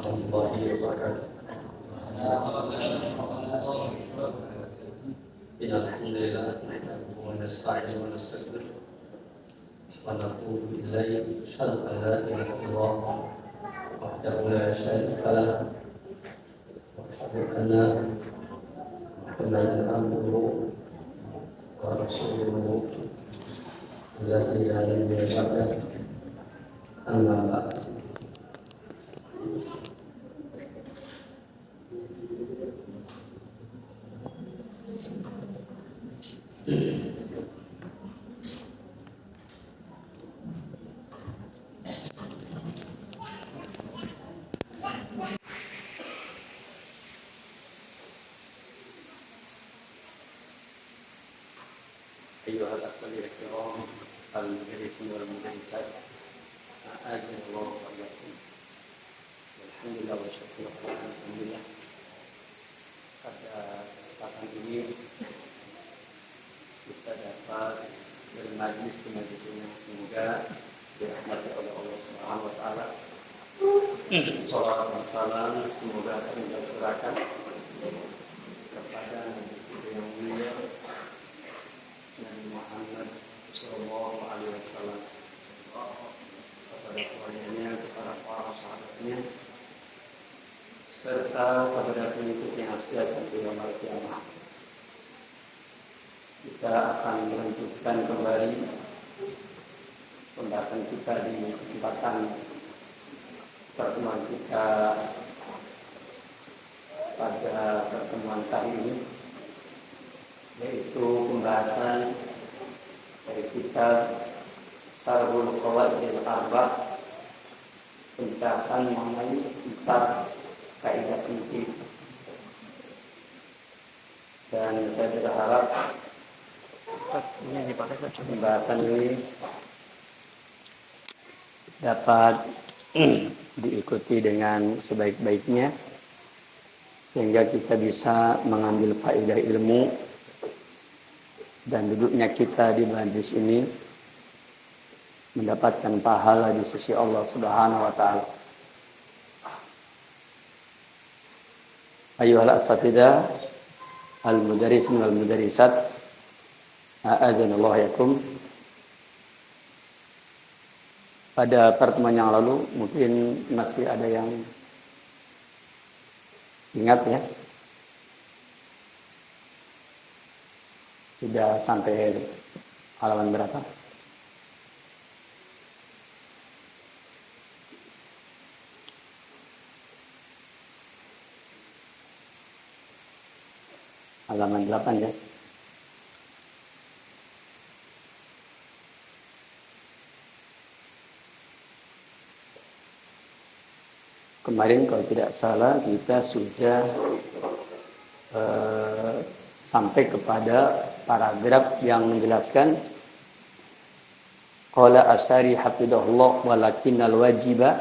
الله وبركاته. إن الحمد لله نحمده ونستعينه ونستغفره ونتوب إليه أشهد أن لا إله إلا الله وحده لا شريك له وأشهد أن محمدا عبده ورسوله الذي لا نبي بعده أما بعد. أيها الأخوة الكرام المدرسين والمدرسات أعزكم الله وإياكم. الحمد لله والشكر alhamdulillah. Pada kesempatan ini kita dapat bermajlis di majlis ini, semoga dirahmati oleh Allah Subhanahu wa taala. Shalawat dan salam semoga akan tercurahkan kepada Nabi kita yang mulia Nabi Muhammad sallallahu alaihi wasallam, kepada keluarganya, kepada para sahabatnya, serta kepada pengikut yang setia sampai yaumul qiyamah. Kita akan melanjutkan kembali pembahasan kita di kesempatan pertemuan kita pada pertemuan kali ini, yaitu pembahasan dari kitab Syarhul Qawaidil Arba'ah, penjelasan mengenai kitab kaidah fikih. Dan saya berharap pembahasan ini dapat diikuti dengan sebaik-baiknya, sehingga kita bisa mengambil faedah ilmu, dan duduknya kita di majlis ini mendapatkan pahala di sisi Allah Subhanahu wa taala. Ayuhal asatidzah al-mudarrisin wal mudarrisat, a'adzanallahu yakum. Pada pertemuan yang lalu mungkin masih ada yang ingat ya, sudah sampai halaman berapa? Halaman 8 ya. Kemarin kalau tidak salah kita sudah sampai kepada paragraf yang menjelaskan qala asyari hafidhahullah walakinnal wajiba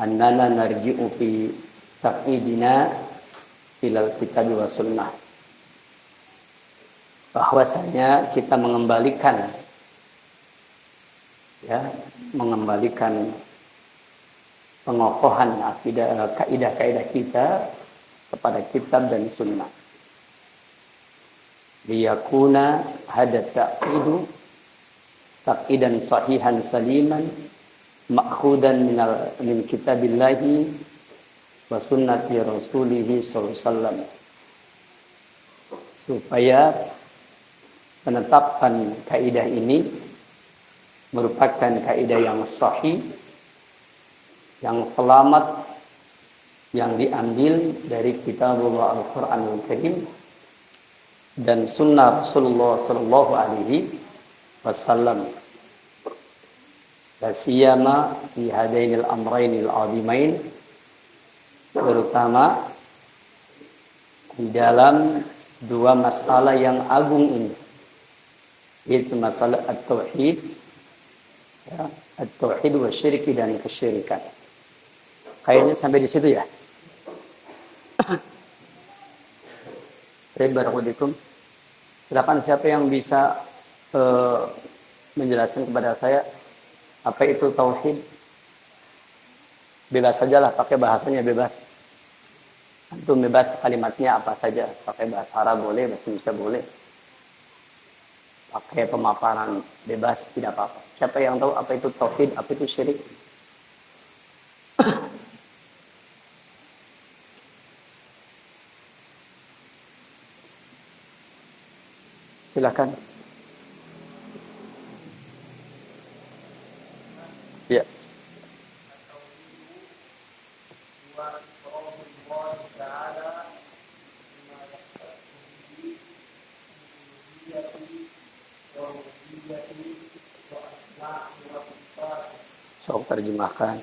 annana narji'u fi taqidina ilal kitab wa sunnah. Bahwasanya kita mengembalikan pengokohan akidah, kaidah-kaidah kita kepada kitab dan sunnah. Liyakuna hadat taqidu taqidan sahihan saliman ma'khudan min kitabillahi wa sunnati rasulihi sallallahu alaihi wasallam, supaya penetapan kaidah ini merupakan kaidah yang sahih, yang selamat, yang diambil dari kitabullah Al-Qur'anul Karim dan sunnah Rasulullah sallallahu alaihi wasallam. Wasiyama fi hadainil amrainil azimain, terutama di dalam dua masalah yang agung ini, yaitu masalah at-tauhid, at-tauhid wa syirki dan kesyirikan. Kayaknya sampai di situ ya. Barakallahu. Silakan, siapa yang bisa menjelaskan kepada saya apa itu tauhid Bebas sajalah, pakai bahasanya bebas. Antum bebas kalimatnya apa saja, pakai bahasa Arab boleh, bahasa Indonesia boleh. Pakai pemaparan bebas, tidak apa-apa. Siapa yang tahu apa itu tauhid, apa itu syirik? Silakan. Ya. Sok terjemahkan.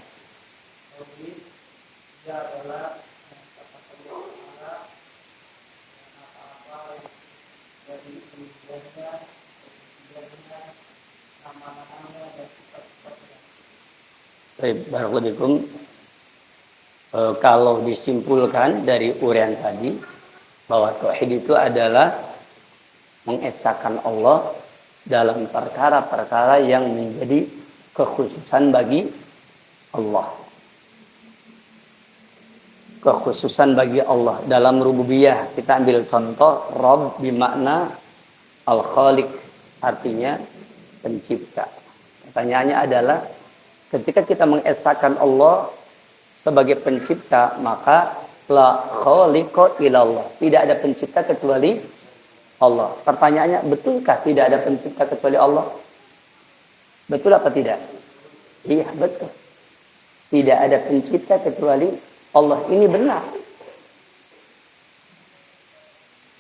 Baik, barakallahu. Kalau disimpulkan dari uraian tadi bahwa tauhid itu adalah mengesahkan Allah dalam perkara-perkara yang menjadi kekhususan bagi Allah. Kekhususan bagi Allah dalam rububiyah. Kita ambil contoh Rabb bermakna Al-Khaliq, artinya pencipta. Pertanyaannya adalah ketika kita mengesahkan Allah sebagai pencipta, maka la khaliqa illallah. Tidak ada pencipta kecuali Allah. Pertanyaannya, betulkah tidak ada pencipta kecuali Allah? Betul apa tidak? Iya, betul. Tidak ada pencipta kecuali Allah. Ini benar.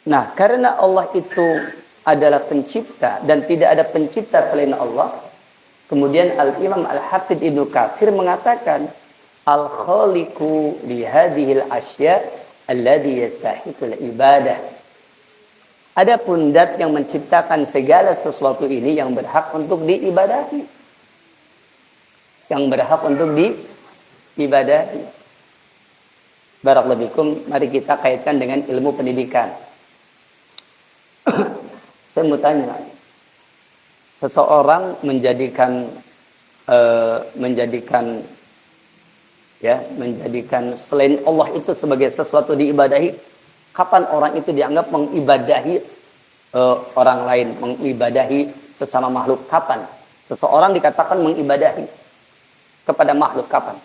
Nah, karena Allah itu adalah pencipta dan tidak ada pencipta selain Allah, kemudian Al-Imam Al-Hafidh Ibnu Katsir mengatakan, Al-Khaliqu li hadhil asya alladhi yastahiqul ibadah. Adapun zat yang menciptakan segala sesuatu ini yang berhak untuk diibadahi. Yang berhak untuk diibadahi. Barakallahu fikum, mari kita kaitkan dengan ilmu pendidikan. Saya mau tanya, seseorang menjadikan selain Allah itu sebagai sesuatu diibadahi, kapan orang itu dianggap mengibadahi orang lain, mengibadahi sesama makhluk? Kapan seseorang dikatakan mengibadahi kepada makhluk? Kapan?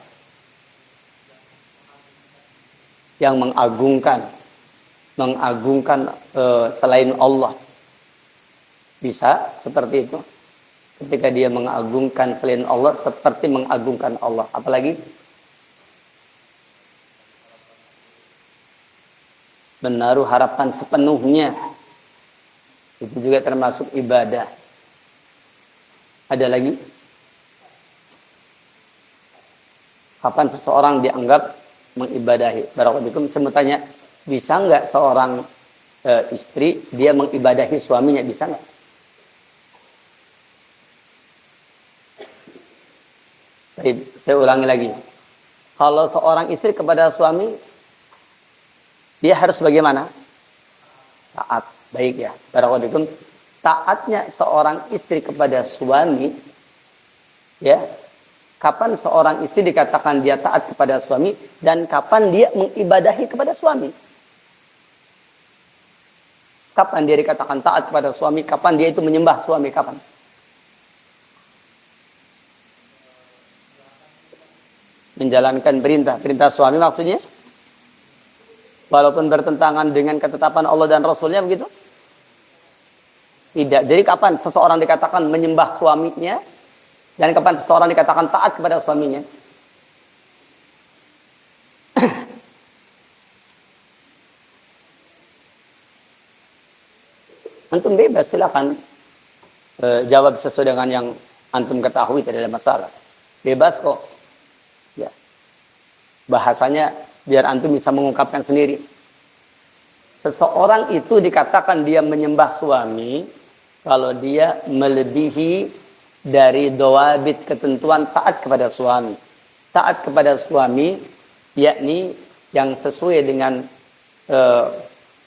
Yang mengagungkan selain Allah. Bisa seperti itu. Ketika dia mengagungkan selain Allah seperti mengagungkan Allah. Apalagi menaruh harapan sepenuhnya, itu juga termasuk ibadah. Ada lagi? Kapan seseorang dianggap mengibadahi? Barakallahu, saya mau tanya, bisa nggak seorang istri dia mengibadahi suaminya? Bisa nggak? Saya ulangi lagi. Kalau seorang istri kepada suami, dia harus bagaimana? Taat. Baik ya. Barakallahu. Taatnya seorang istri kepada suami, ya. Kapan seorang istri dikatakan dia taat kepada suami dan kapan dia mengibadahi kepada suami? Kapan dia dikatakan taat kepada suami? Kapan dia itu menyembah suami? Kapan? Menjalankan perintah suami maksudnya? Walaupun bertentangan dengan ketetapan Allah dan Rasulnya, begitu? Tidak. Jadi kapan seseorang dikatakan menyembah suaminya dan kapan seseorang dikatakan taat kepada suaminya? Antum bebas, silakan jawab sesuai dengan yang antum ketahui, tidak ada masalah. Bebas kok. Ya. Bahasanya biar antum bisa mengungkapkan sendiri. Seseorang itu dikatakan dia menyembah suami kalau dia melebihi dari dawabit ketentuan taat kepada suami. Taat kepada suami yakni yang sesuai dengan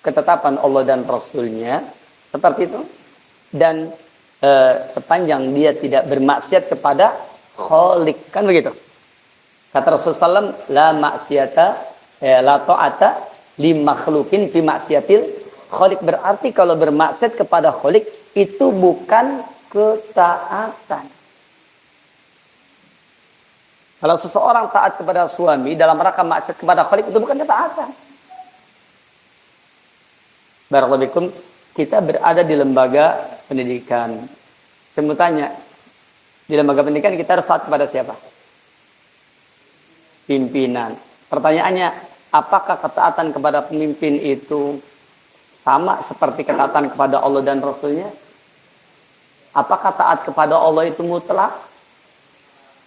ketetapan Allah dan Rasulnya, seperti itu. Dan sepanjang dia tidak bermaksiat kepada Khalik, kan begitu. Kata Rasulullah SAW, la maksiata, la ta'ata li makhlukin fi maksiatil khaliq. Berarti kalau bermaksiat kepada khaliq itu bukan ketaatan. Kalau seseorang taat kepada suami dalam rangka maksiat kepada khaliq itu bukan ketaatan. Barakallahu fikum, kita berada di lembaga pendidikan. Saya mau tanya, di lembaga pendidikan kita harus taat kepada siapa? Pimpinan. Pertanyaannya, apakah ketaatan kepada pemimpin itu sama seperti ketaatan kepada Allah dan Rasulnya? Apakah taat kepada Allah itu mutlak?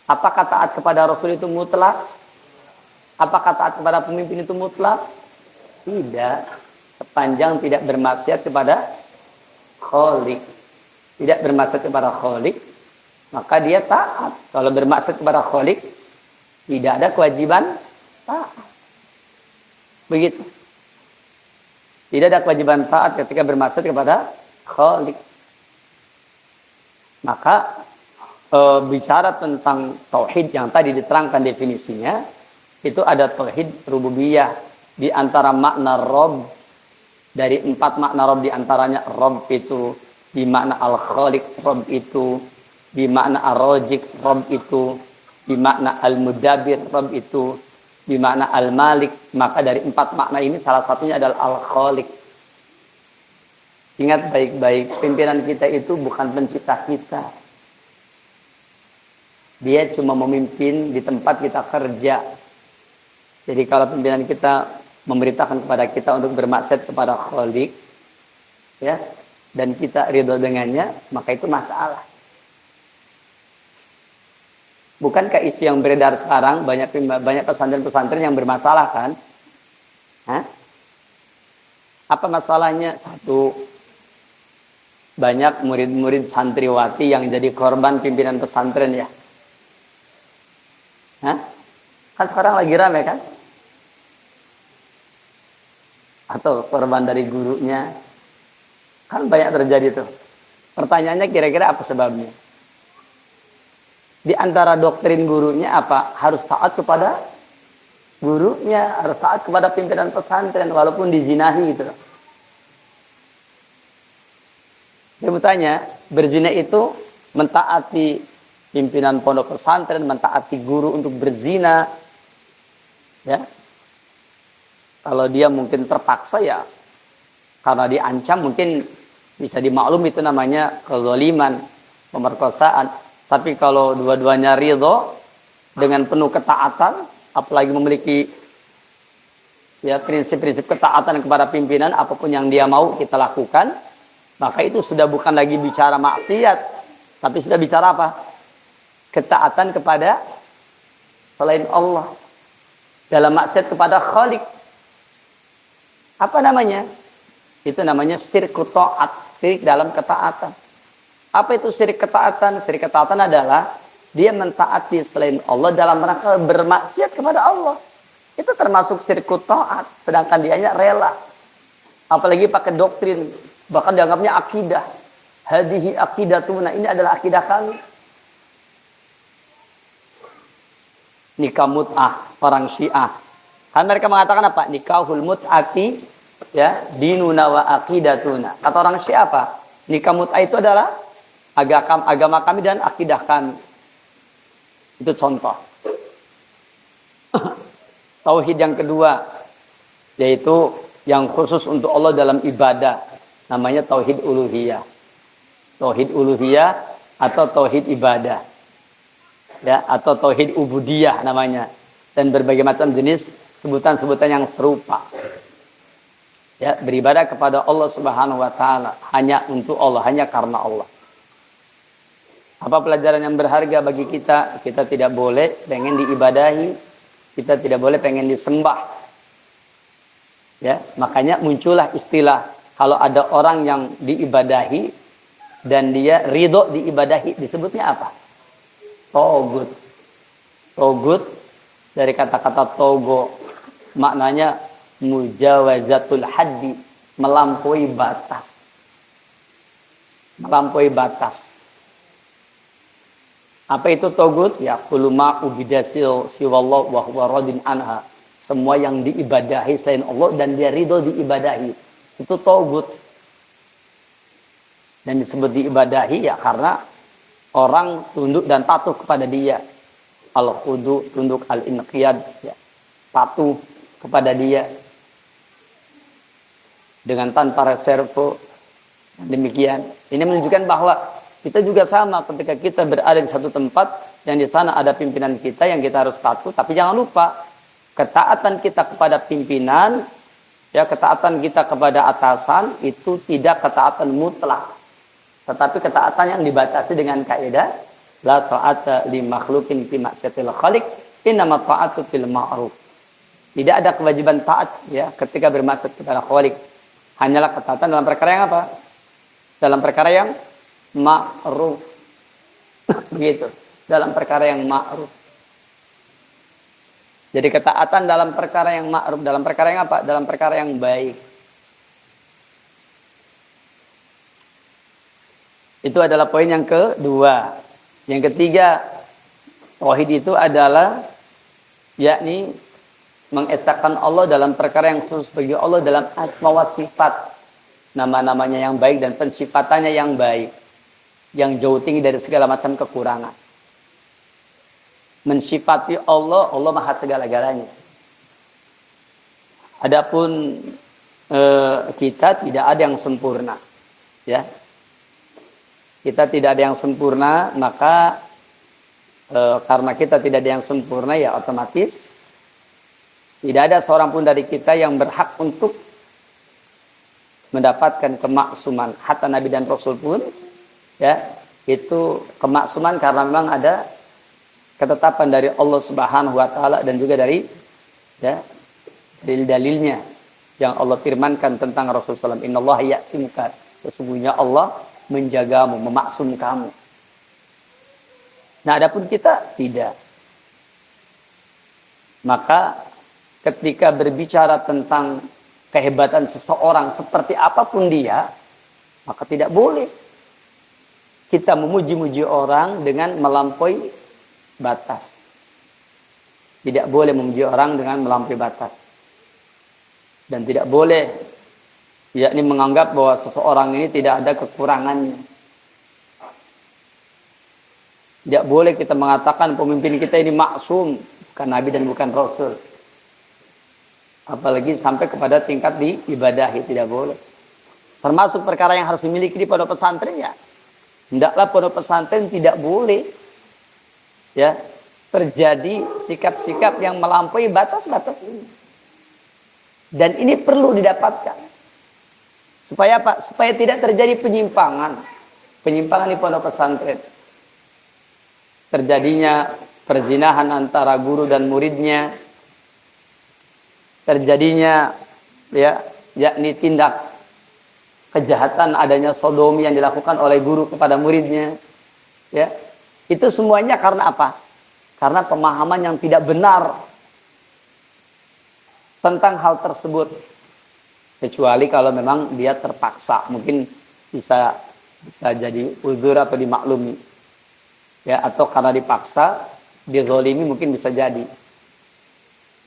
Apakah taat kepada Rasul itu mutlak? Apakah taat kepada pemimpin itu mutlak? Tidak. Sepanjang tidak bermaksiat kepada Khaliq. Tidak bermaksiat kepada Khaliq, maka dia taat. Kalau bermaksiat kepada Khaliq, tidak ada kewajiban taat. Begitu. Tidak ada kewajiban taat ketika bermaksiat kepada Khaliq. Maka bicara tentang tauhid yang tadi diterangkan definisinya, itu ada tauhid rububiyah. Di antara makna Rabb, dari 4 makna Rabb diantaranya Rabb itu di makna Al-Khaliq, Rabb itu di makna Ar-Razik, Rabb itu di makna Al-Mudabbir, Rabb itu di makna Al-Malik. Maka dari 4 makna ini salah satunya adalah Al-Khaliq. Ingat baik-baik, pimpinan kita itu bukan pencipta kita. Dia cuma memimpin di tempat kita kerja. Jadi kalau pimpinan kita memberitakan kepada kita untuk bermaksiat kepada Khaliq, ya, dan kita ridho dengannya, maka itu masalah. Bukankah isu yang beredar sekarang banyak pesantren-pesantren yang bermasalah kan? Hah? Apa masalahnya? Satu, banyak murid-murid santriwati yang jadi korban pimpinan pesantren ya. Hah? Kan sekarang lagi rame kan? Atau korban dari gurunya. Kan banyak terjadi tuh. Pertanyaannya kira-kira apa sebabnya? Di antara doktrin gurunya apa? Harus taat kepada gurunya, harus taat kepada pimpinan pesantren walaupun dizinahi gitu. Saya mau tanya, berzina itu mentaati pimpinan pondok pesantren, mentaati guru untuk berzina. Ya. Kalau dia mungkin terpaksa ya karena diancam, mungkin bisa dimaklum itu namanya kezaliman, pemerkosaan. Tapi kalau dua-duanya ridho dengan penuh ketaatan, apalagi memiliki ya prinsip-prinsip ketaatan kepada pimpinan, apapun yang dia mau kita lakukan, maka itu sudah bukan lagi bicara maksiat, tapi sudah bicara apa? Ketaatan kepada selain Allah. Dalam maksiat kepada Khaliq. Apa namanya? Itu namanya syirku ta'at, syirik dalam ketaatan. Apa itu syirik ketaatan? Syirik ketaatan adalah dia mentaati selain Allah dalam rangka bermaksiat kepada Allah. Itu termasuk syirku ta'at, sedangkan dianya rela. Apalagi pakai doktrin, bahkan dianggapnya akidah. Hadihi aqidatuna, ini adalah akidah kami. Nikah mut'ah, orang Syiah. Kan mereka mengatakan apa? Nikahul mut'ati, ya, dinuna wa aqidatuna. Kata orang Syiah apa? Nikah mut'ah itu adalah agama kami dan akidah kami. Itu contoh. Tauhid yang kedua, yaitu yang khusus untuk Allah dalam ibadah, namanya tauhid uluhiyah. Tauhid uluhiyah atau tauhid ibadah, ya, atau tauhid ubudiyah namanya, dan berbagai macam jenis sebutan-sebutan yang serupa. Ya, beribadah kepada Allah Subhanahu wa taala, hanya untuk Allah, hanya karena Allah. Apa pelajaran yang berharga bagi kita? Kita tidak boleh pengen diibadahi, kita tidak boleh pengen disembah. Ya, makanya muncullah istilah kalau ada orang yang diibadahi dan dia ridho diibadahi, disebutnya apa? Togut. Togut dari kata-kata togo, maknanya mujawazatul haddi, melampaui batas. Melampaui batas. Apa itu togut? Ya kullu ma ubidasil siwallah wa huwa radin anha. Semua yang diibadahi selain Allah dan dia ridho diibadahi. Itu togut. Dan disebut diibadahi ya karena orang tunduk dan patuh kepada dia. Al-khudu, tunduk, al-inqiyad, ya, patuh kepada dia. Dengan tanpa reserve. Demikian. Ini menunjukkan bahwa kita juga sama ketika kita berada di satu tempat yang di sana ada pimpinan kita yang kita harus patuh. Tapi jangan lupa ketaatan kita kepada pimpinan, ya ketaatan kita kepada atasan itu tidak ketaatan mutlak, tetapi ketaatan yang dibatasi dengan kaidah la ta'ata li makhluqin fi ma'siyatil khaliq, innama ta'atu fil ma'ruf. Tidak ada kewajiban taat ya ketika bermaksud kepada khaliq. Hanyalah ketaatan dalam perkara yang apa? Dalam perkara yang ma'ruf. Begitu. Dalam perkara yang ma'ruf. Jadi ketaatan dalam perkara yang ma'ruf, dalam perkara yang apa? Dalam perkara yang baik. Itu adalah poin yang kedua. Yang ketiga, tauhid itu adalah yakni mengesahkan Allah dalam perkara yang khusus bagi Allah dalam asma wa sifat. Nama-namanya yang baik dan pensifatannya yang baik. Yang jauh tinggi dari segala macam kekurangan. Mensifati Allah, Allah maha segala-galanya. Adapun kita tidak ada yang sempurna. Ya. Kita tidak ada yang sempurna, maka karena kita tidak ada yang sempurna, ya otomatis tidak ada seorang pun dari kita yang berhak untuk mendapatkan kemaksuman. Hatta Nabi dan Rasul pun, ya itu kemaksuman karena memang ada ketetapan dari Allah Subhanahu Wa Taala dan juga dari ya dalil-dalilnya yang Allah firmankan tentang Rasulullah SAW. Innallaha ya'simuka, sesungguhnya Allah menjagamu, memaksum kamu. Nah, adapun kita tidak. Maka ketika berbicara tentang kehebatan seseorang seperti apapun dia, maka tidak boleh kita memuji-muji orang dengan melampaui batas. Tidak boleh memuji orang dengan melampaui batas. Dan tidak boleh yakni menganggap bahwa seseorang ini tidak ada kekurangannya. Tidak boleh kita mengatakan pemimpin kita ini maksum, bukan nabi dan bukan rasul. Apalagi sampai kepada tingkat diibadahi, tidak boleh. Termasuk perkara yang harus dimiliki di pondok pesantren ya. Hendaklah pondok pesantren tidak boleh ya terjadi sikap-sikap yang melampaui batas-batas ini. Dan ini perlu didapatkan. Supaya apa? Supaya tidak terjadi penyimpangan. Penyimpangan di pondok pesantren. Terjadinya perzinahan antara guru dan muridnya. Terjadinya ya yakni tindak kejahatan, adanya sodomi yang dilakukan oleh guru kepada muridnya. Ya. Itu semuanya karena apa? Karena pemahaman yang tidak benar tentang hal tersebut. Kecuali kalau memang dia terpaksa, mungkin bisa jadi uzur atau dimaklumi. Ya, atau karena dipaksa, dizalimi mungkin bisa jadi.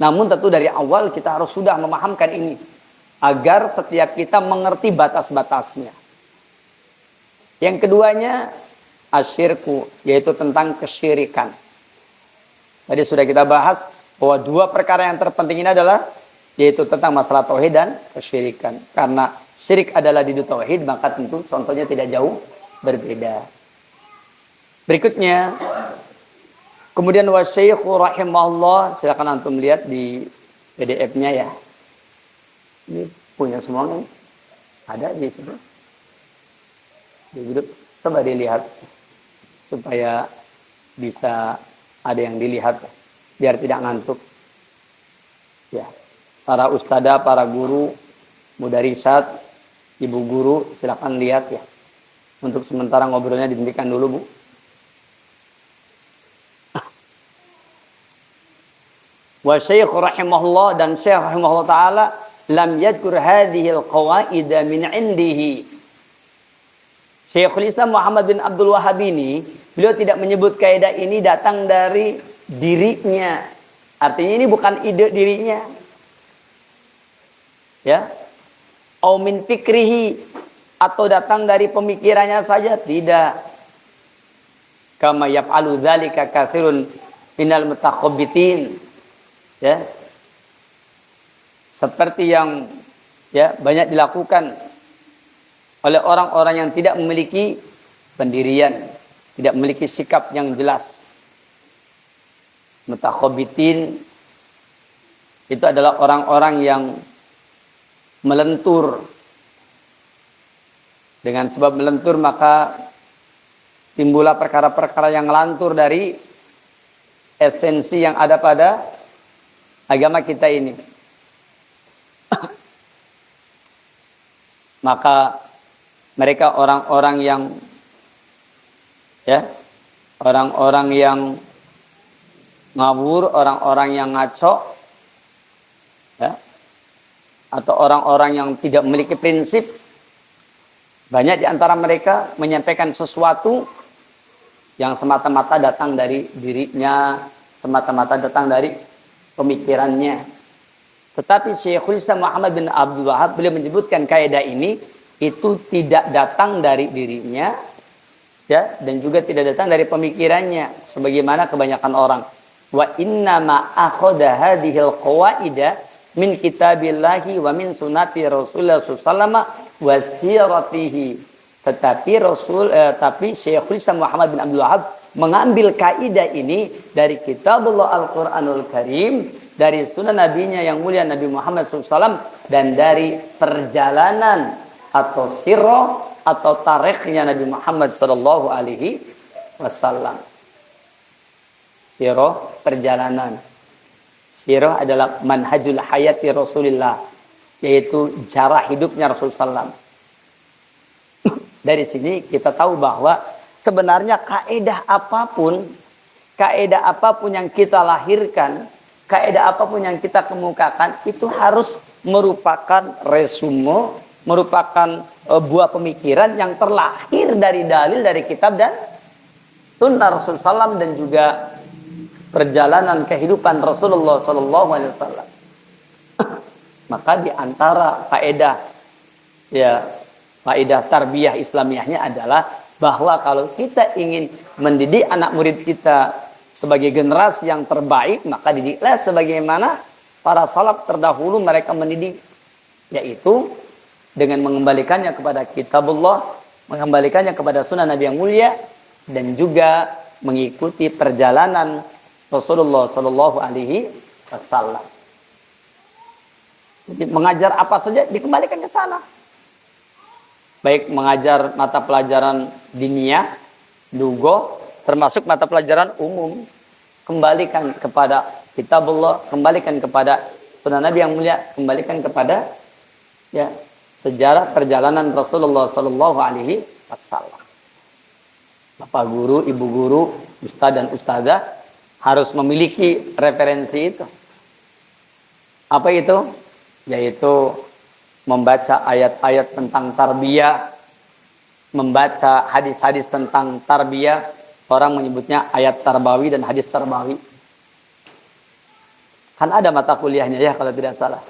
Namun tentu dari awal kita harus sudah memahamkan ini agar setiap kita mengerti batas-batasnya. Yang keduanya asyirku, yaitu tentang kesyirikan. Tadi sudah kita bahas bahwa dua perkara yang terpenting ini adalah yaitu tentang masalah tauhid dan kesyirikan. Karena syirik adalah di tauhid, maka tentu contohnya tidak jauh berbeda. Berikutnya, kemudian wasyaikhu rahimahullah, silakan antum lihat di PDF-nya ya. Ini punya semua kan? Ada di situ. Coba dilihat supaya bisa ada yang dilihat biar tidak ngantuk. Ya. Para ustadzah, para guru, mudarisat, ibu guru, silakan lihat ya. Untuk sementara ngobrolnya dihentikan dulu, Bu. Wa syekh rahimahullah, dan syekh rahimahullah ta'ala lam yadkur hadhil qawaida min indihi. Syekhul Islam Muhammad bin Abdul Wahhab ini Beliau tidak menyebut kaidah ini datang dari dirinya. Artinya ini bukan ide dirinya. Ya. Au min fikrihi, atau datang dari pemikirannya saja, tidak. Kama yaf'alu dzalika katsirun minal mutakhabbitin. Ya. Seperti yang ya banyak dilakukan oleh orang-orang yang tidak memiliki pendirian, tidak memiliki sikap yang jelas. Mutakhabbitin itu adalah orang-orang yang melentur. Dengan sebab melentur maka timbullah perkara-perkara yang lantur dari esensi yang ada pada agama kita ini. Maka mereka orang-orang yang ya, orang-orang yang ngawur, orang-orang yang ngaco, ya, atau orang-orang yang tidak memiliki prinsip. Banyak di antara mereka menyampaikan sesuatu yang semata-mata datang dari dirinya, semata-mata datang dari pemikirannya. Tetapi Syekhul Islam Muhammad bin Abdul Wahab beliau menyebutkan kaidah ini itu tidak datang dari dirinya, ya, dan juga tidak datang dari pemikirannya sebagaimana kebanyakan orang. Wa inna ma akhadha hadhil qawaida min kitabillahi wa min sunnati Rasulullah sallallahu wa siratihi. Tapi Syekhul Islam Muhammad bin Abdul Wahab mengambil kaidah ini dari kitabullah Al-Qur'anul Karim, dari sunnah nabinya yang mulia Nabi Muhammad SAW, dan dari perjalanan atau sirah atau tarikhnya Nabi Muhammad sallallahu alaihi wasallam. Sirah, perjalanan. Sirah adalah manhajul hayati Rasulullah, yaitu cara hidupnya Rasulullah SAW. Dari sini kita tahu bahwa sebenarnya kaidah apapun yang kita lahirkan, kaidah apapun yang kita kemukakan, itu harus merupakan resume, merupakan buah pemikiran yang terlahir dari dalil dari kitab dan sunnah Rasulullah SAW, dan juga perjalanan kehidupan Rasulullah SAW. Maka di antara faedah tarbiyah Islamiyahnya adalah bahwa kalau kita ingin mendidik anak murid kita sebagai generasi yang terbaik, maka didiklah sebagaimana para salaf terdahulu mereka mendidik, yaitu dengan mengembalikannya kepada kitabullah, mengembalikannya kepada sunnah Nabi yang mulia, dan juga mengikuti perjalanan Rasulullah Shallallahu Alaihi Wasallam. Jadi mengajar apa saja dikembalikan ke sana. Baik mengajar mata pelajaran diniyah, lugo, termasuk mata pelajaran umum, kembalikan kepada kitabullah, kembalikan kepada sunnah Nabi yang mulia, kembalikan kepada ya sejarah perjalanan Rasulullah Sallallahu Alaihi Wasallam. Bapak guru, ibu guru, ustadz dan ustadzah harus memiliki referensi itu. Apa itu? Yaitu membaca ayat-ayat tentang tarbiyah, membaca hadis-hadis tentang tarbiyah. Orang menyebutnya ayat tarbawi dan hadis tarbawi. Kan ada mata kuliahnya ya kalau tidak salah.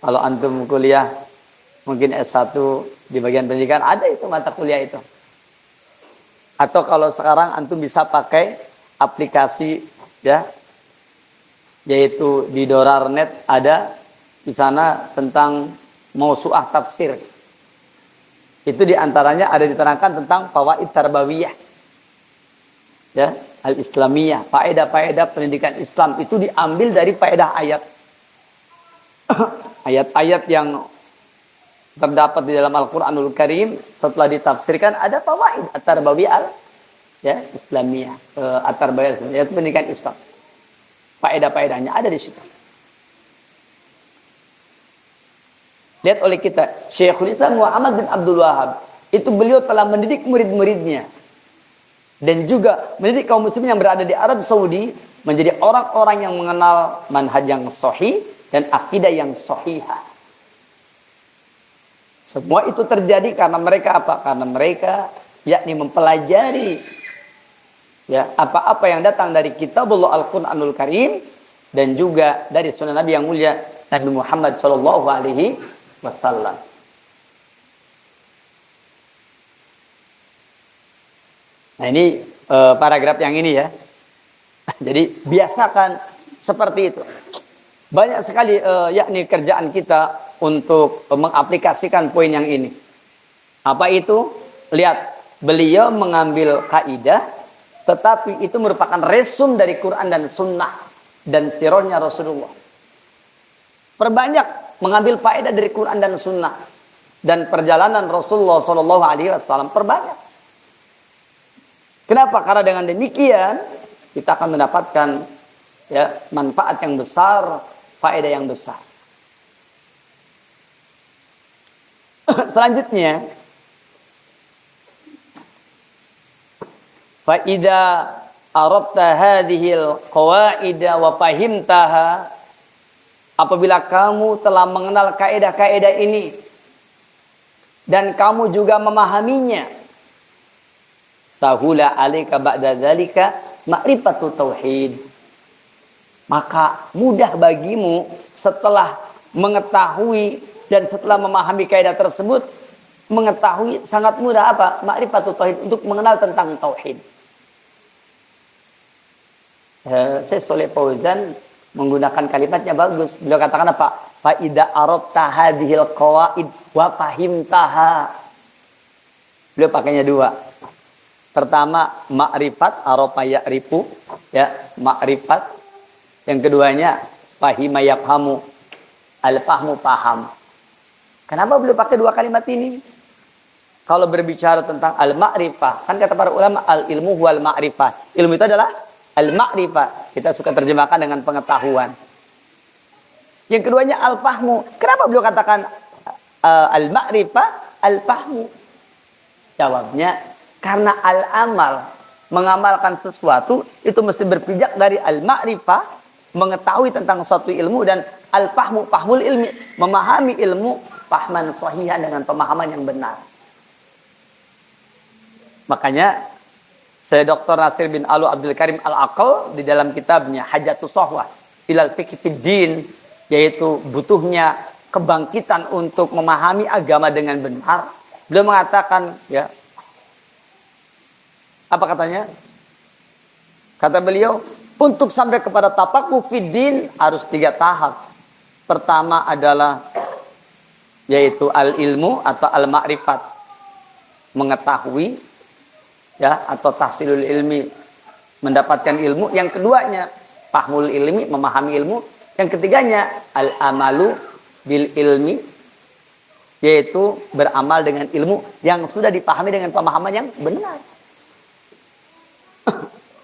Kalau antum kuliah mungkin S1 di bagian pendidikan ada itu mata kuliah itu. Atau kalau sekarang antum bisa pakai aplikasi ya, yaitu di Dorarnet ada di sana tentang mausu'ah tafsir. Itu diantaranya ada diterangkan tentang fawaid tarbawiyah, ya, al-islamiyah, faedah-faedah pendidikan Islam itu diambil dari faedah ayat. Ayat-ayat yang terdapat di dalam Al-Qur'anul Karim setelah ditafsirkan ada fawaid at-tarbawiyah, ya, islamiyah, at-tarbawiyah, yaitu pendidikan Islam. Faedah-faedahnya ada di situ. Lihat oleh kita, Syekhul Islam Muhammad bin Abdul Wahab, itu beliau telah mendidik murid-muridnya. Dan juga mendidik kaum muslimin yang berada di Arab Saudi menjadi orang-orang yang mengenal manhaj yang sahih dan akidah yang sahihah. Semua itu terjadi karena mereka apa? Karena mereka yakni mempelajari Ya, apa-apa yang datang dari kitabullah Al-Qur'anul Karim dan juga dari sunnah Nabi yang mulia Nabi Muhammad sallallahu alaihi wasallam. Nah, ini paragraf yang ini ya. Jadi biasakan seperti itu. Banyak sekali yakni kerjaan kita untuk mengaplikasikan poin yang ini. Apa itu? Lihat, beliau mengambil kaidah, tetapi itu merupakan resum dari Quran dan Sunnah dan sirahnya Rasulullah. Perbanyak mengambil faedah dari Quran dan Sunnah dan perjalanan Rasulullah Shallallahu Alaihi Wasallam. Perbanyak. Kenapa? Karena dengan demikian kita akan mendapatkan ya manfaat yang besar, faedah yang besar. Selanjutnya, fa idza arabta hadhil qawaida wa fahimtaha, apabila kamu telah mengenal kaidah-kaidah ini dan kamu juga memahaminya, sahula alaika ba'da dzalika ma'rifatu tauhid, maka mudah bagimu setelah mengetahui dan setelah memahami kaidah tersebut, mengetahui sangat mudah apa? Ma'rifatu tauhid, untuk mengenal tentang tauhid. Syekh Shalih Fauzan menggunakan kalimatnya bagus. Beliau katakan apa? Fa idza arabta hadhil qawaid wa fahimtaha. Beliau pakainya dua. Pertama, ma'rifat, arafa ya'rifu, ya, ma'rifat. Yang keduanya, fahima yafhamu, al-fahmu paham. Kenapa beliau pakai dua kalimat ini? Kalau berbicara tentang al-ma'rifah, kan kata para ulama, al-ilmu wal ma'rifah. Ilmu itu adalah al-ma'rifah. Kita suka terjemahkan dengan pengetahuan. Yang keduanya al-fahmu. Kenapa beliau katakan al-ma'rifah, al-fahmu? Jawabnya, karena al-amal, mengamalkan sesuatu, itu mesti berpijak dari al-ma'rifah, mengetahui tentang suatu ilmu, dan al-fahmu, fahmul ilmi, memahami ilmu, fahman sahihan, dengan pemahaman yang benar. Makanya, saya Dr. Nasir bin Alu Abdul Karim Al-Aqal di dalam kitabnya Hajatus Shahwah ilal Fiqh fid Din, yaitu butuhnya kebangkitan untuk memahami agama dengan benar. Beliau mengatakan, ya, apa katanya? Kata beliau, untuk sampai kepada tafaquh fid din harus 3 tahap. Pertama adalah yaitu al-ilmu atau al-ma'rifat, mengetahui, ya, atau tahsilul ilmi, mendapatkan ilmu. Yang keduanya fahmul ilmi, memahami ilmu. Yang ketiganya al-amalu bil ilmi, yaitu beramal dengan ilmu yang sudah dipahami dengan pemahaman yang benar.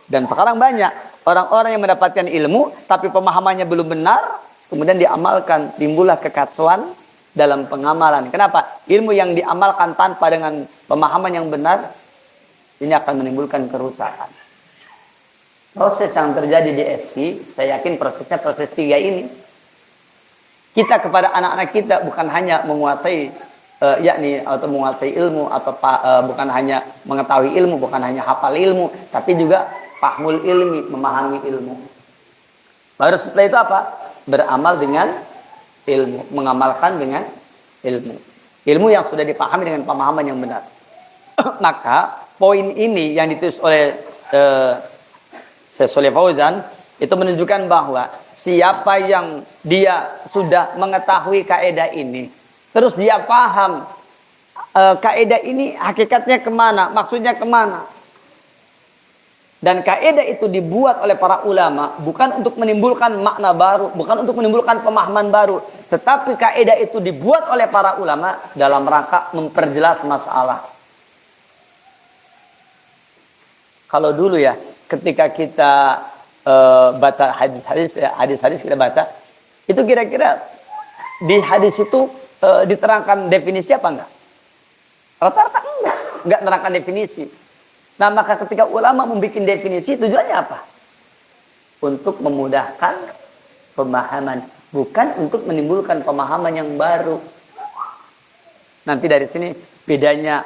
Dan sekarang banyak orang-orang yang mendapatkan ilmu tapi pemahamannya belum benar, kemudian diamalkan, timbullah kekacauan dalam pengamalan. Kenapa? Ilmu yang diamalkan tanpa dengan pemahaman yang benar, ini akan menimbulkan kerusakan. Proses yang terjadi di FC, saya yakin prosesnya proses 3 ini. Kita kepada anak-anak kita bukan hanya menguasai yakni atau menguasai ilmu, atau bukan hanya mengetahui ilmu, bukan hanya hafal ilmu, tapi juga fahmul ilmi, memahami ilmu. Baru setelah itu apa? Beramal dengan ilmu, mengamalkan dengan ilmu. Ilmu yang sudah dipahami dengan pemahaman yang benar. Maka poin ini yang ditulis oleh Syekh Shalih Fauzan itu menunjukkan bahwa siapa yang dia sudah mengetahui kaidah ini, terus dia paham kaidah ini hakikatnya kemana, maksudnya kemana. Dan kaidah itu dibuat oleh para ulama bukan untuk menimbulkan makna baru, bukan untuk menimbulkan pemahaman baru, tetapi kaidah itu dibuat oleh para ulama dalam rangka memperjelas masalah. Kalau dulu ya, ketika kita baca hadis-hadis kita baca, itu kira-kira di hadis itu diterangkan definisi apa enggak? Rata-rata enggak terangkan definisi. Nah, maka ketika ulama membuat definisi, tujuannya apa? Untuk memudahkan pemahaman, bukan untuk menimbulkan pemahaman yang baru. Nanti dari sini bedanya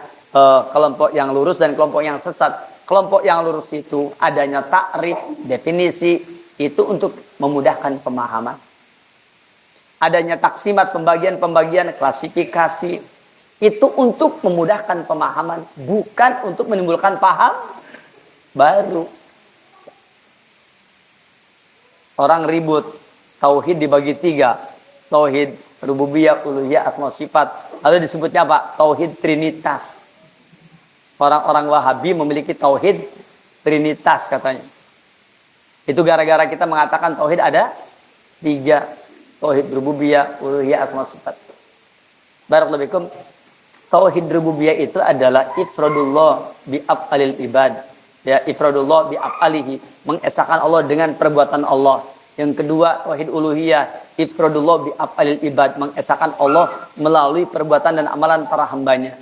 kelompok yang lurus dan kelompok yang sesat. kelompok yang lurus itu adanya takrif, definisi, itu untuk memudahkan pemahaman. Adanya taksimat, pembagian-pembagian, klasifikasi, itu untuk memudahkan pemahaman, bukan untuk menimbulkan paham baru. Orang ribut, tauhid dibagi 3. Tauhid rububiyah, uluhiyah, asma sifat. Lalu disebutnya apa? Tauhid trinitas. Orang-orang Wahabi memiliki tauhid trinitas katanya. Itu gara-gara kita mengatakan tauhid ada 3. Tauhid rububiyah, uluhiyah, asma sifat. Barakallahu fikum. Tauhid rububiyah itu adalah ifradullah bi af'alil ibad. Ya, ifradullah bi af'alihi, mengesahkan Allah dengan perbuatan Allah. Yang kedua, tauhid uluhiyah, ifradullah bi af'alil ibad, mengesahkan Allah melalui perbuatan dan amalan para hambanya.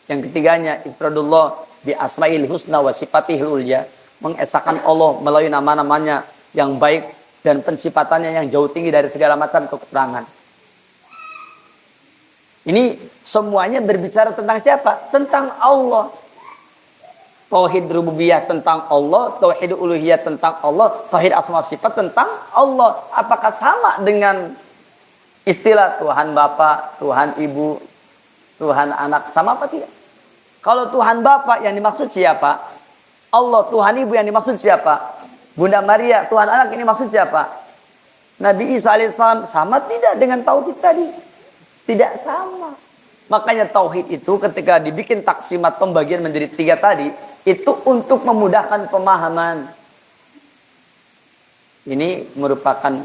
Yang ketiganya, ifradullah bi asmail husna wa sifatihil ulya, mengesahkan Allah melalui nama-namanya yang baik dan pensifatannya yang jauh tinggi dari segala macam kekurangan. Ini semuanya berbicara tentang siapa? Tentang Allah. Tauhid rububiyah tentang Allah, tauhid uluhiyah tentang Allah, tauhid asma sifat tentang Allah. Apakah sama dengan istilah Tuhan Bapa, Tuhan Ibu, Tuhan Anak? Sama apa tidak? Kalau Tuhan Bapa yang dimaksud siapa? Allah. Tuhan Ibu yang dimaksud siapa? Bunda Maria. Tuhan Anak ini maksud siapa? Nabi Isa alaihissalam. Sama tidak dengan tauhid tadi? Tidak sama. Makanya tauhid itu ketika dibikin taksimat, pembagian menjadi 3 tadi, itu untuk memudahkan pemahaman. Ini merupakan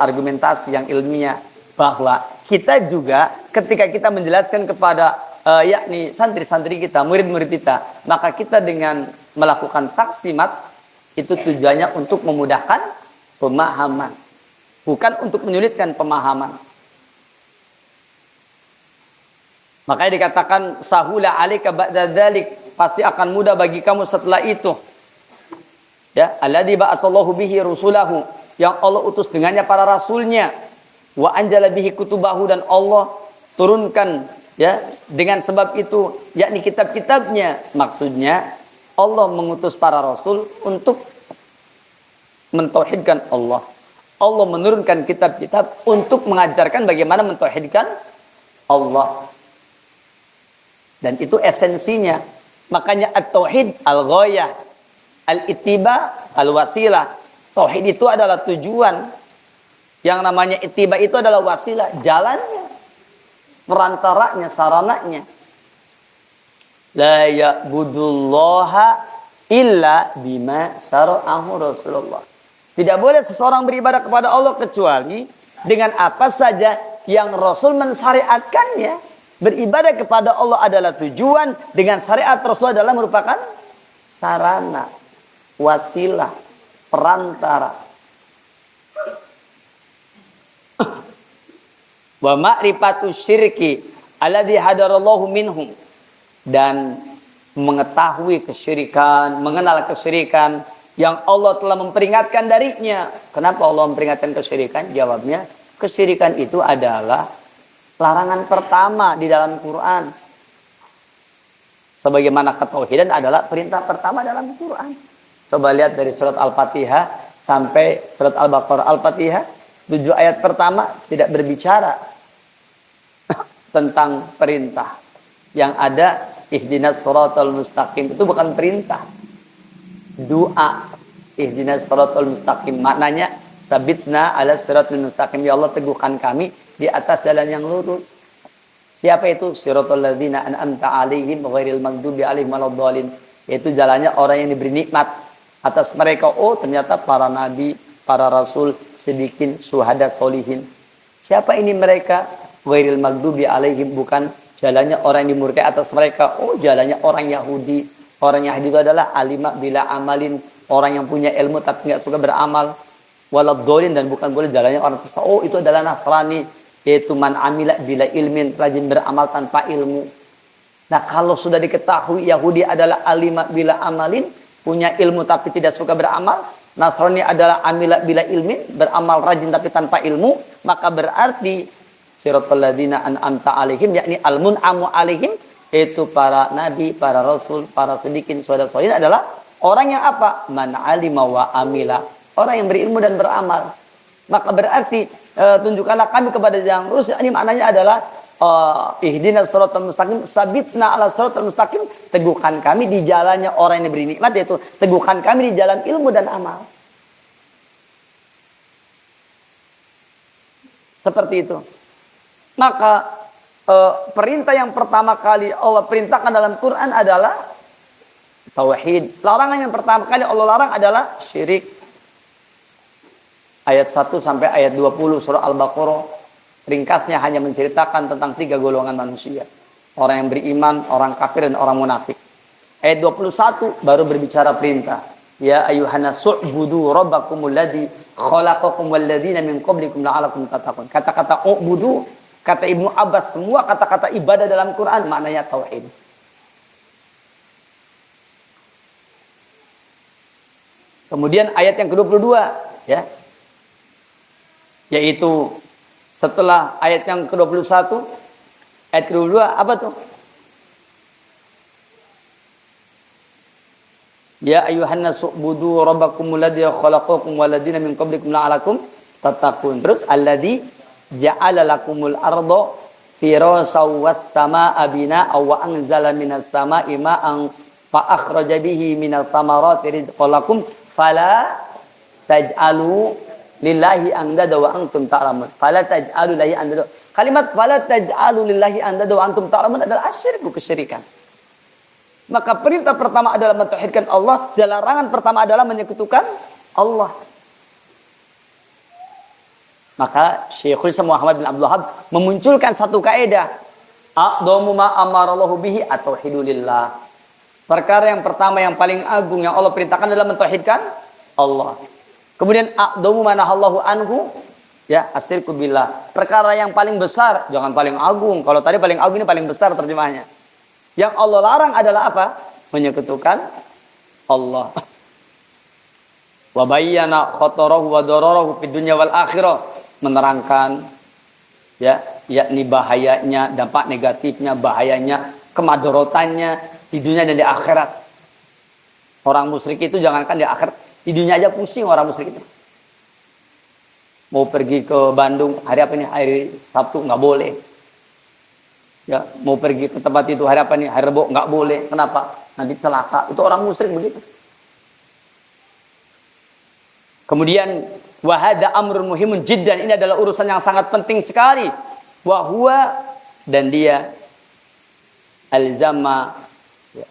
argumentasi yang ilmiah bahwa kita juga ketika kita menjelaskan kepada yakni santri-santri kita, murid-murid kita, maka kita dengan melakukan taksimat itu tujuannya untuk memudahkan pemahaman, bukan untuk menyulitkan pemahaman. Makanya dikatakan sahula alika ba'da dzalik, pasti akan mudah bagi kamu setelah itu. Ya, alladzi ba'asallahu bihi rusulahu, yang Allah utus dengannya para rasulnya. Wa anjala bihi kutubahu, dan Allah turunkan ya dengan sebab itu yakni kitab-kitabnya. Maksudnya Allah mengutus para rasul untuk mentauhidkan Allah. Allah menurunkan kitab-kitab untuk mengajarkan bagaimana mentauhidkan Allah. Dan itu esensinya. Makanya at-tauhid al-ghayah, al-ittiba al-wasilah. Tauhid itu adalah tujuan. Yang namanya ittiba itu adalah wasilah, jalannya, perantaranya, sarananya. La ya'budullaha illa bima syara'ahu Rasulullah. Tidak boleh seseorang beribadah kepada Allah kecuali dengan apa saja yang Rasul mensyariatkannya. Beribadah kepada Allah adalah tujuan, dengan syariat Rasul adalah merupakan sarana, wasilah, perantara. Wa ma'rifatu syirki alladzi hadarallahu minhum, dan mengetahui kesyirikan, mengenal kesyirikan yang Allah telah memperingatkan darinya. Kenapa Allah memperingatkan kesyirikan? Jawabnya, kesyirikan itu adalah larangan pertama di dalam Quran. Sebagaimana ketauhidan adalah perintah pertama dalam Quran. Coba lihat dari surat Al-Fatihah sampai surat Al-Baqarah. Al-Fatihah 7 ayat pertama tidak berbicara tentang perintah. Yang ada ihdinas shiratal mustaqim, itu bukan perintah. Doa. Ihdinas shiratal mustaqim maknanya sabitna ala shiratal mustaqim, ya Allah teguhkan kami di atas jalan yang lurus. Siapa itu? Shiratal ladzina an'amta 'alaihim ghairil maghdubi 'alaihim waladdallin. Yaitu jalannya orang yang diberi nikmat atas mereka. Oh, ternyata para nabi, para rasul, siddiqin, syuhada, solihin. Siapa ini mereka? Ghairil maghdubi 'alaihim, bukan jalannya orang yang dimurkai atas mereka. Oh, jalannya orang Yahudi. Orang Yahudi itu adalah alima bila amalin, orang yang punya ilmu tapi nggak suka beramal. Waladdallin, dan bukan boleh jalannya orang tersebut. Oh, itu adalah Nasrani, yaitu man amila bila ilmin, rajin beramal tanpa ilmu. Nah, kalau sudah diketahui Yahudi adalah alima bila amalin, punya ilmu tapi tidak suka beramal, Nasrani adalah amila bila ilmin, beramal rajin tapi tanpa ilmu, maka berarti siratal ladzina an'amta alaihim, yakni al-mun'amu alaihim, itu para nabi, para rasul, para siddiqin, syuhada, sholihin adalah orang yang apa? Man alima wa amila. Orang yang berilmu dan beramal. Maka berarti tunjukkanlah kami kepada jalan lurus. Ini maknanya adalah ihdinas shiratal mustaqim, sabitna ala shiratal mustaqim. Teguhkan kami di jalannya orang yang beri nikmat, yaitu teguhkan kami di jalan ilmu dan amal. Seperti itu. Maka perintah yang pertama kali Allah perintahkan dalam Quran adalah tauhid. Larangan yang pertama kali Allah larang adalah syirik. Ayat 1 sampai ayat 20 surah Al-Baqarah ringkasnya hanya menceritakan tentang 3 golongan manusia. Orang yang beriman, orang kafir, dan orang munafik. Ayat 21 baru berbicara perintah. Ya ayyuhannas su'budu rabbakumul ladzi khalaqakum wal ladzina min qablikum la'alakum tattaqun. Kata-kata u'budu, kata Ibnu Abbas, semua kata-kata ibadah dalam Quran maknanya tauhid. Kemudian ayat yang ke-22 ya. Yaitu setelah ayat yang ke-21, ayat ke-22 apa tuh? Ya ayyuhannas su'budu rabbakumul ladzi khalaqakum wal ladzina min qablikum la'alakum tattaqun. Terus alladzi ja'ala lakumul arda firasaw was samaa'a binaa'a wa anzala minas samaa'i ma'an fa akhraja bihi minat thamarati rizqan lakum fala taj'alu lillahi andada wa antum ta'lamun. Fala taj'alu lillahi andada. Kalimat fala taj'alu lillahi andada wa antum ta'lamun adalah asyirku, kesyirikan. Maka perintah pertama adalah mentauhidkan Allah, dan larangan pertama adalah menyekutukan Allah. Maka Syekhul Islam Muhammad bin Abdul Wahhab memunculkan satu kaidah. A'dhamu ma amarallahu bihi at-tauhidulillah. Perkara yang pertama yang paling agung yang Allah perintahkan adalah mentauhidkan Allah. Kemudian a'dhamu ma nahallahu anhu ya asyirku billah. Perkara yang paling besar, jangan paling agung. Kalau tadi paling agung, ini paling besar terjemahnya. Yang Allah larang adalah apa? Menyekutukan Allah. Wa bayyana khatarahu wa dararahu fid dunya wal akhirah, menerangkan ya, yakni bahayanya, dampak negatifnya, bahayanya, kemadorotannya di dunia dan di akhirat. Orang musyrik itu jangankan di akhirat, di dunia aja pusing orang musyrik itu. Mau pergi ke Bandung hari apa nih? Hari Sabtu nggak boleh. Ya, mau pergi ke tempat itu hari apa nih? Hari Rebo nggak boleh. Kenapa? Nanti celaka. Itu orang musyrik begitu. Kemudian wahada amrun muhimun jiddan, ini adalah urusan yang sangat penting sekali. Wa huwa, dan dia alzama ya.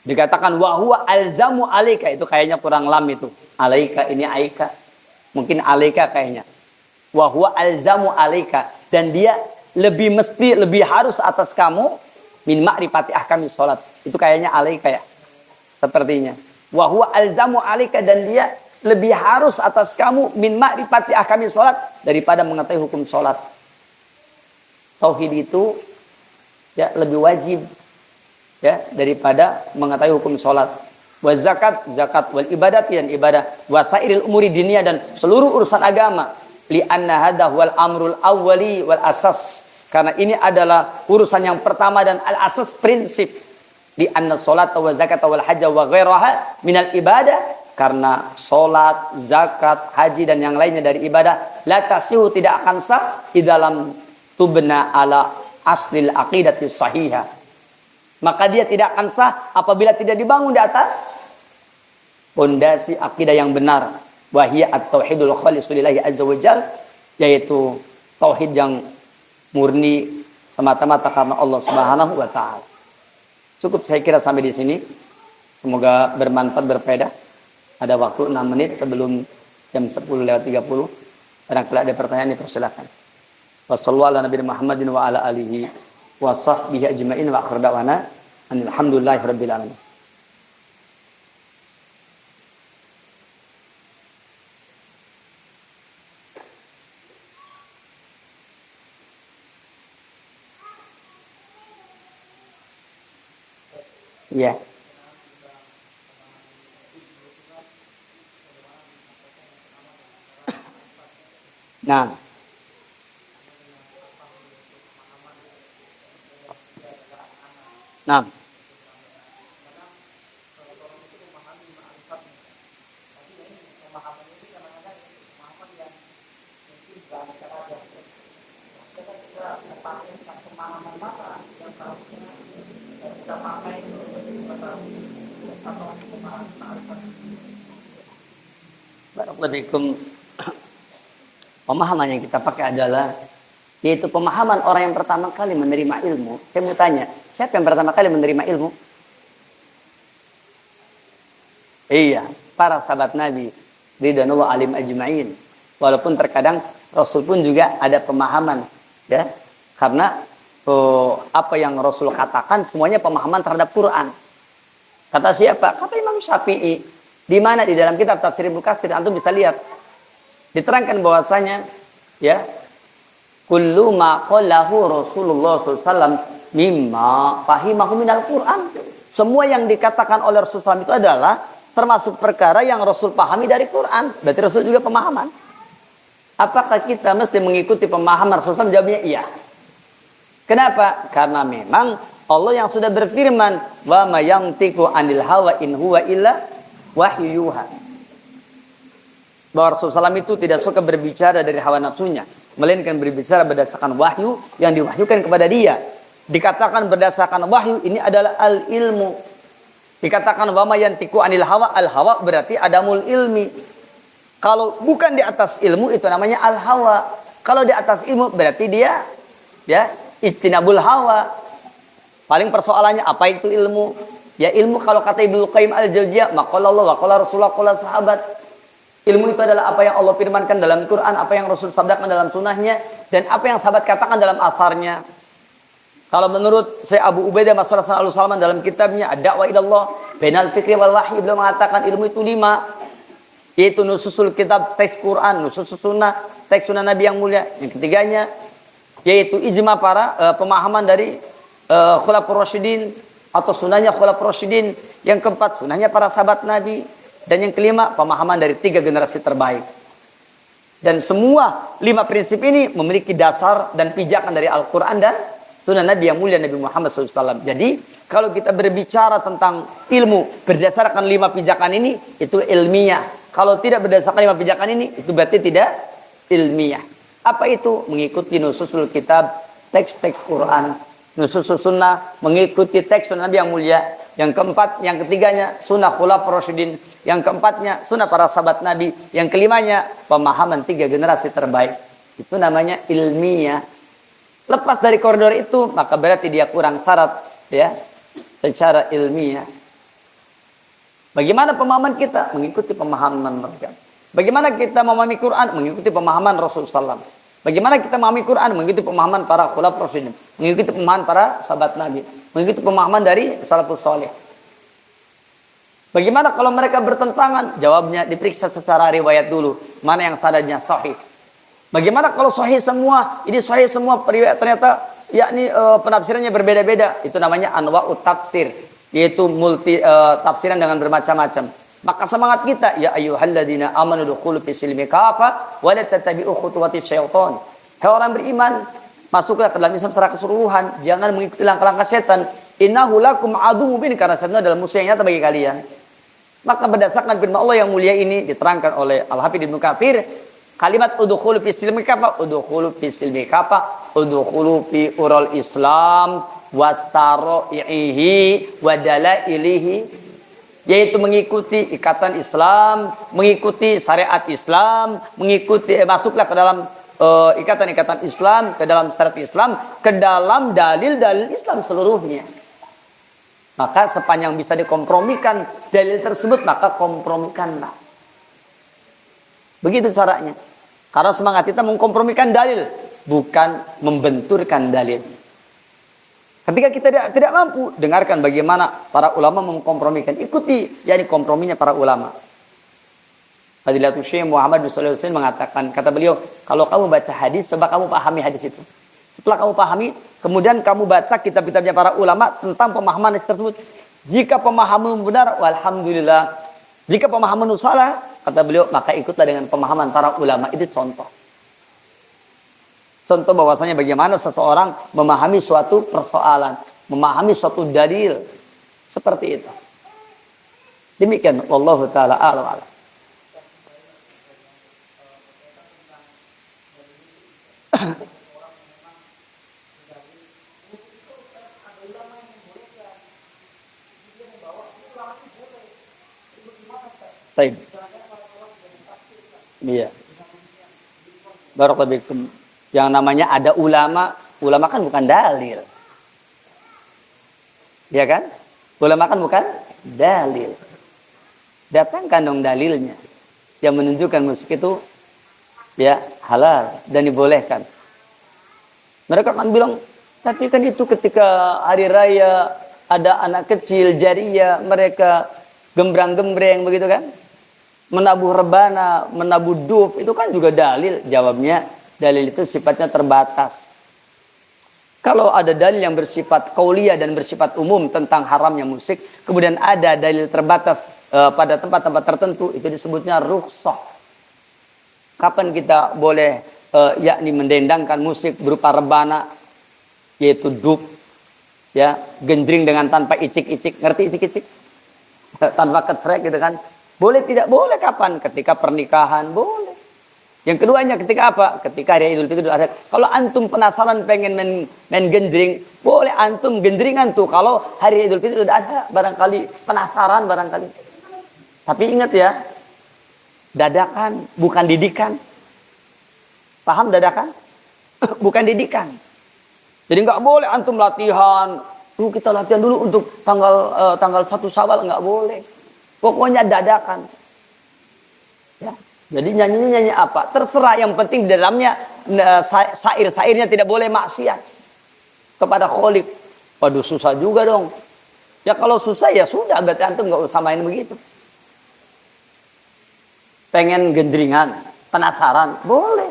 Dikatakan wa huwa alzamu alaika, itu kayaknya kurang lam itu. Alaika ini aika. Mungkin alaika kayaknya. Wa huwa alzamu alaika, dan dia lebih mesti, lebih harus atas kamu min ma'rifati ahkami sholat. Itu kayaknya alaika ya. Sepertinya. Wa huwa alzamu alaika, dan dia lebih harus atas kamu min ma'rifati ahkami sholat, daripada mengetahui hukum sholat. Tauhid itu ya lebih wajib ya daripada mengetahui hukum sholat. Wa zakat, zakat, wal ibadat, dan ibadah, wasairil umuri diniyah, dan seluruh urusan agama. Li'anna hadha wal amrul awwali wal asas, karena ini adalah urusan yang pertama dan al asas, prinsip. Li'anna sholat wa zakat wal hajj wa ghairaha minal ibadah, karena sholat, zakat, haji, dan yang lainnya dari ibadah, la tasihu, tidak akan sah di dalam tubna ala aslil aqidati sahihah. Maka dia tidak akan sah apabila tidak dibangun di atas pondasi akidah yang benar. Wahia at-tauhidul khalisu lillahi azza wa jalla, yaitu tauhid yang murni semata-mata karena Allah Subhanahu wa taala. Cukup saya kira sampai di sini. Semoga bermanfaat, berfaedah. Ada waktu 6 menit sebelum jam 10:30. Barangkali ada pertanyaan, dipersilakan. Wassallallahu ala nabiyina Muhammadin wa ala alihi wa sahbihi ajma'in wa akhir da'wana alhamdulillahi rabbil alamin. Ya. Nah, nah, Barakallahu. Pemahaman yang kita pakai adalah yaitu pemahaman orang yang pertama kali menerima ilmu. Saya mau tanya, siapa yang pertama kali menerima ilmu? Iya, para sahabat Nabi ridwanullah alim ajma'in. Walaupun terkadang Rasul pun juga ada pemahaman, ya. Karena apa yang Rasul katakan semuanya pemahaman terhadap Quran. Kata siapa? Kata Imam Syafi'i. Di mana di dalam kitab Tafsir Ibnu Katsir antum bisa lihat diterangkan bahwasanya ya kullu ma qalahu Rasulullah SAW mimma fahimahu minal Quran. Semua yang dikatakan oleh Rasulullah SAW itu adalah termasuk perkara yang Rasul pahami dari Quran. Berarti Rasul juga pemahaman. Apakah kita mesti mengikuti pemahaman Rasulullah SAW? Jawabnya iya. Kenapa? Karena memang Allah yang sudah berfirman, wa ma yantiqu anil hawa in huwa illa wahyu yuha. Bahwa Rasulullah SAW itu tidak suka berbicara dari hawa nafsunya, melainkan berbicara berdasarkan wahyu yang diwahyukan kepada dia. Dikatakan berdasarkan wahyu ini adalah al-ilmu. Dikatakan wa ma yantiqu anil hawa, al-hawa berarti adamul ilmi. Kalau bukan di atas ilmu itu namanya al-hawa. Kalau di atas ilmu berarti dia ya istinabul hawa. Paling persoalannya apa itu ilmu? Ya ilmu kalau kata Ibnu Qayyim al-Jauziyah, maqala Allah wa qala Rasulullah qala sahabat. Ilmu itu adalah apa yang Allah firmankan dalam Quran, apa yang Rasul sabdakan dalam sunnahnya, dan apa yang sahabat katakan dalam asarnya. Kalau menurut Syekh Abu Ubaidah Mas'ud Al-Salman dalam kitabnya Ad-Da'wah ila Allah bainal fikri wal wahyi, beliau mengatakan ilmu itu 5, yaitu nususul kitab, teks Quran, nususul sunnah, teks sunnah Nabi yang mulia. Yang ketiganya yaitu ijma para pemahaman dari khulafur rasyidin atau sunnahnya khulafur rasyidin. Yang keempat sunnahnya para sahabat Nabi. Dan yang kelima pemahaman dari 3 generasi terbaik. Dan semua 5 prinsip ini memiliki dasar dan pijakan dari Al-Quran dan sunnah Nabi yang mulia Nabi Muhammad SAW. Jadi kalau kita berbicara tentang ilmu berdasarkan 5 pijakan ini, itu ilmiah. Kalau tidak berdasarkan 5 pijakan ini, itu berarti tidak ilmiah. Apa itu? Mengikuti nususul kitab, teks-teks Quran. Nususul sunnah, mengikuti teks sunnah Nabi yang mulia. Yang keempat, yang ketiganya sunnah khulafur rasyidin. Yang keempatnya sunnah para sahabat Nabi. Yang kelimanya pemahaman 3 generasi terbaik. Itu namanya ilmiah. Lepas dari koridor itu, maka berarti dia kurang syarat ya secara ilmiah. Bagaimana pemahaman kita? Mengikuti pemahaman mereka. Bagaimana kita memahami Quran? Mengikuti pemahaman Rasulullah SAW. Bagaimana kita memahami Quran? Mengikuti pemahaman para khulafur rasyidin, mengikuti pemahaman para sahabat Nabi, mengikuti pemahaman dari salafus saleh. Bagaimana kalau mereka bertentangan? Jawabnya diperiksa secara riwayat dulu, mana yang sanadnya sahih. Bagaimana kalau sahih semua? Ini sahih semua ternyata yakni penafsirannya berbeda-beda. Itu namanya anwa'ut tafsir, yaitu multi tafsiran dengan bermacam-macam. Maka semangat kita, ya ayyuhalladzina amanu dukhulu fis silmi kafah wa la tattabi'u khutuwatis syaitan. Hai orang beriman, masuklah ke dalam Islam secara keseluruhan, jangan mengikuti langkah-langkah setan. Innahu lakum aduwwun mubin, karena setan adalah musuh yang nyata bagi kalian. Maka berdasarkan firman Allah yang mulia ini diterangkan oleh Al-Hafidz Ibnu Katsir, kalimat udkhulu fis silmi kafah, udkhulu fis silmi kafah, udkhulu fi urul Islam wasara'ihi wa dalailihi, yaitu mengikuti ikatan Islam, mengikuti syariat Islam, mengikuti masuklah ke dalam ikatan-ikatan Islam, ke dalam syariat Islam, ke dalam dalil-dalil Islam seluruhnya. Maka sepanjang bisa dikompromikan dalil tersebut, maka kompromikanlah. Begitu caranya. Karena semangat kita mengkompromikan dalil, bukan membenturkan dalil. Ketika kita tidak mampu, dengarkan bagaimana para ulama mengkompromikan. Ikuti, yakni komprominya para ulama. Fadilatul Syekh Muhammad bin Shalih Al-Utsaimin mengatakan, kata beliau, kalau kamu baca hadis, coba kamu pahami hadis itu. Setelah kamu pahami, kemudian kamu baca kitab-kitabnya para ulama tentang pemahaman hadis tersebut. Jika pemahaman benar, walhamdulillah. Jika pemahaman salah, kata beliau, maka ikutlah dengan pemahaman para ulama. Itu contoh. contoh bahwasanya bagaimana seseorang memahami suatu persoalan, memahami suatu dalil. Seperti itu. Demikian wallahu taala a'lam. Baik. Iya. Barakallahu fikum. Yang namanya ada ulama, ulama kan bukan dalil. Ya kan? Ulama kan bukan dalil. Datangkan dong dalilnya yang menunjukkan musik itu ya halal dan dibolehkan. Mereka kan bilang, tapi kan itu ketika hari raya ada anak kecil jariah mereka gembrang-gembreng begitu kan? Menabuh rebana, menabuh duf, itu kan juga dalil. Jawabnya, dalil itu sifatnya terbatas. Kalau ada dalil yang bersifat qauliyah dan bersifat umum tentang haramnya musik, kemudian ada dalil terbatas pada tempat-tempat tertentu, itu disebutnya rukhsah. Kapan kita boleh yakni mendendangkan musik berupa rebana, yaitu duf, ya, genjring dengan tanpa icik-icik, ngerti icik-icik? Tanpa kecrek gitu kan? Boleh tidak? Boleh kapan? Ketika pernikahan, boleh. Yang keduanya ketika apa? Ketika hari Idul Fitri ada. Kalau antum penasaran pengen main genjring, boleh antum gendringan tuh. Kalau hari Idul Fitri sudah ada, barangkali penasaran barangkali. Tapi ingat ya, dadakan bukan didikan. Paham dadakan? Bukan didikan. Jadi nggak boleh antum latihan. Kita latihan dulu untuk tanggal 1 Syawal, nggak boleh. Pokoknya dadakan. Ya. Jadi nyanyi apa? Terserah, yang penting di dalamnya syair-syairnya tidak boleh maksiat kepada Khalik. Waduh, susah juga dong. Ya kalau susah ya sudah, berarti antum nggak usah main begitu. Pengen gendringan, penasaran, boleh.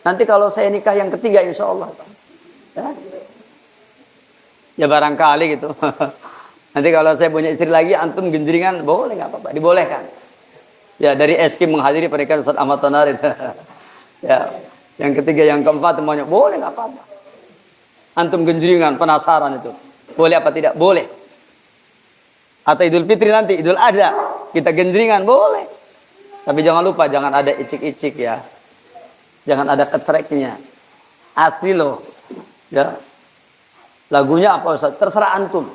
Nanti kalau saya nikah yang ketiga insya Allah. Ya barangkali gitu. Nanti kalau saya punya istri lagi, antum genjringan, boleh nggak apa-apa, dibolehkan. Ya dari SK menghadiri pernikahan Ustaz Ahmad Tonarin. Ya, yang ketiga, yang keempat semuanya boleh nggak apa-apa. Antum genjringan, penasaran itu, boleh apa tidak? Boleh. Atau Idul Fitri nanti, Idul Adha, kita genjringan, boleh. Tapi jangan lupa, jangan ada icik-icik ya, jangan ada kecreknya. Asli loh, ya. Lagunya apa Ustaz? Terserah antum.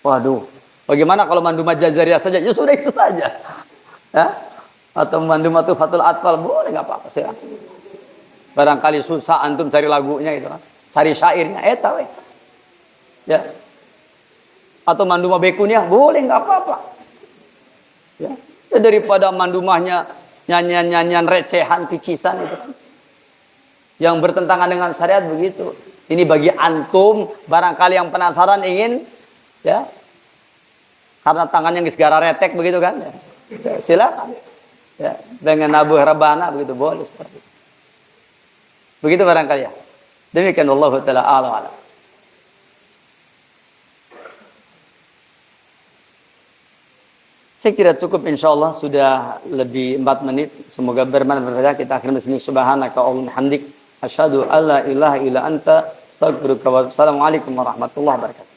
Waduh, bagaimana kalau Manduma Jazariyah saja? Ya sudah itu saja. Ya? Atau Manduma Tufatul Atfal, boleh nggak apa-apa sih. Barangkali susah antum cari lagunya itu kan. Cari syairnya, tahu. Ya. Atau Manduma Bekuniah, boleh nggak apa-apa. Ya. Ya daripada mandumahnya nyanyian-nyanyian recehan, picisan itu kan. Yang bertentangan dengan syariat begitu. Ini bagi antum barangkali yang penasaran ingin, ya, karena tangannya segala retek begitu kan, ya. Silakan, ya, dengan nabuh rebana begitu boleh seperti itu. Begitu barangkali ya. Demikian Allah taala a'lam. Saya kira cukup, insyaallah sudah lebih 4 menit. Semoga bermanfaat. Kita akhirnya sini, subhanaka Allahumma hamdik, asyhadu alla ilaha illa anta, astaghfiruka wa assalamualaikum warahmatullahi wabarakatuh.